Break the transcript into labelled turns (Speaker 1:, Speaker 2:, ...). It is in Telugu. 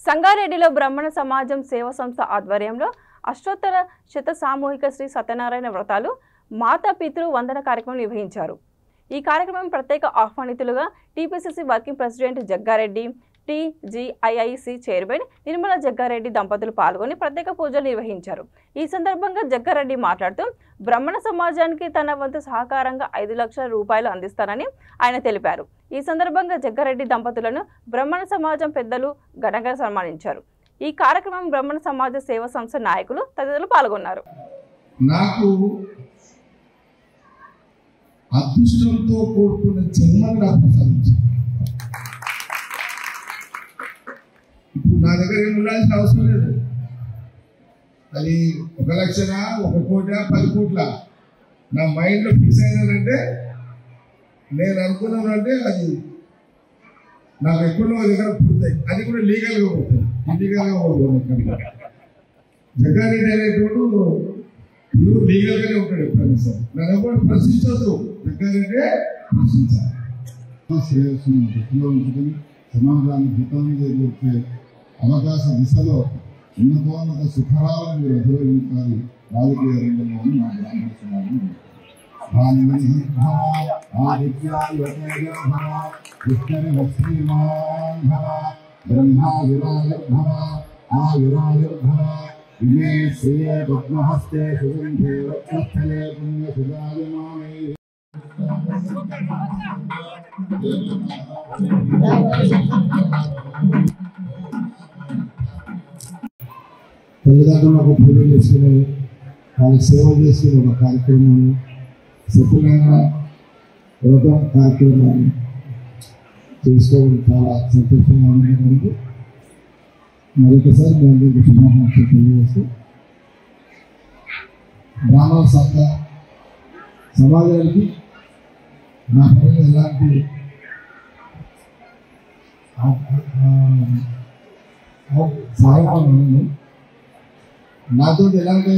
Speaker 1: సంగారెడ్డిలో బ్రాహ్మణ సమాజం సేవా సంస్థ ఆధ్వర్యంలో అష్టోత్తర శత సామూహిక శ్రీ సత్యనారాయణ వ్రతాలు మాతా పితృ వందన కార్యక్రమం నిర్వహించారు। ఈ కార్యక్రమం ప్రత్యేక ఆహ్వానితులుగా TPCC working president Jaggareddy, TGIIC chairman Nirmala Jaggareddy దంపతులు పాల్గొని ప్రత్యేక పూజలు నిర్వహించారు। ఈ సందర్భంగా జగ్గారెడ్డి మాట్లాడుతూ బ్రాహ్మణ సమాజానికి తన వంతు సహకారంగా 5 లక్షల రూపాయలు అందిస్తానని ఆయన తెలిపారు। ఈ సందర్భంగా జగ్గారెడ్డి దంపతులను బ్రాహ్మణ సమాజం పెద్దలు ఘనంగా సన్మానించారు। ఈ కార్యక్రమం బ్రాహ్మణ సమాజ సేవా సంస్థ నాయకులు తదితరులు పాల్గొన్నారు।
Speaker 2: నాకు అదృష్టంతో కూడుకున్న జన్మను నాకు ప్రసాదించారు। ఇప్పుడు నా దగ్గర ఏమి ఉండాల్సిన అవసరం లేదు। అది 1 లక్షన 1 కోటి 10 కోట్ల నా మైండ్లో ఫిక్స్ అయినానంటే నేను అనుకున్నానంటే అది నాకు ఎక్కడో దగ్గర పుడతాయి, అది కూడా లీగల్గా పుడతాయి, ఇల్లీగల్గా పోతుంది। జగ్గారెడ్డి అనేటువంటి ప్యూర్ లీగల్గానే ఉంటాడు ఎప్పుడైనా సార్, నన్ను కూడా ప్రశ్నించవద్దు, జగ్గారెడ్డి ప్రశ్నించాలి।
Speaker 3: శ్రేయస్సును దృష్టిలో ఉంచుకొని సమాజాన్ని హితాన్ని ఎదుర్కొనే అవకాశ దిశలో ఉన్నతోన్నత శిఖరాలను మీరు అధిరోహించాలి రాజకీయ రంగంలోని మా బ్రాహ్మణ సమాజం। ఇమే శ్రీయ పద్మహస్తే సుగంధే రత్నస్థలే పుణ్యసుజాయమానే తల్లిదండ్రులకు పూజలు చేసుకుని వాళ్ళకి సేవ చేసి ఒక కార్యక్రమాన్ని సత్యనారాయణ వ్రతం కార్యక్రమాన్ని చేసుకోవడం చాలా సంతోషంగా ఉంది। మరొకసారి మీ అందరికీ శుభాకాంక్షలు తెలియజేస్తూ బ్రాహ్మణ సంఘ సమాజానికి నా పైన ఎలాంటి సహాయం ఉంది, నాతో ఎలాంటి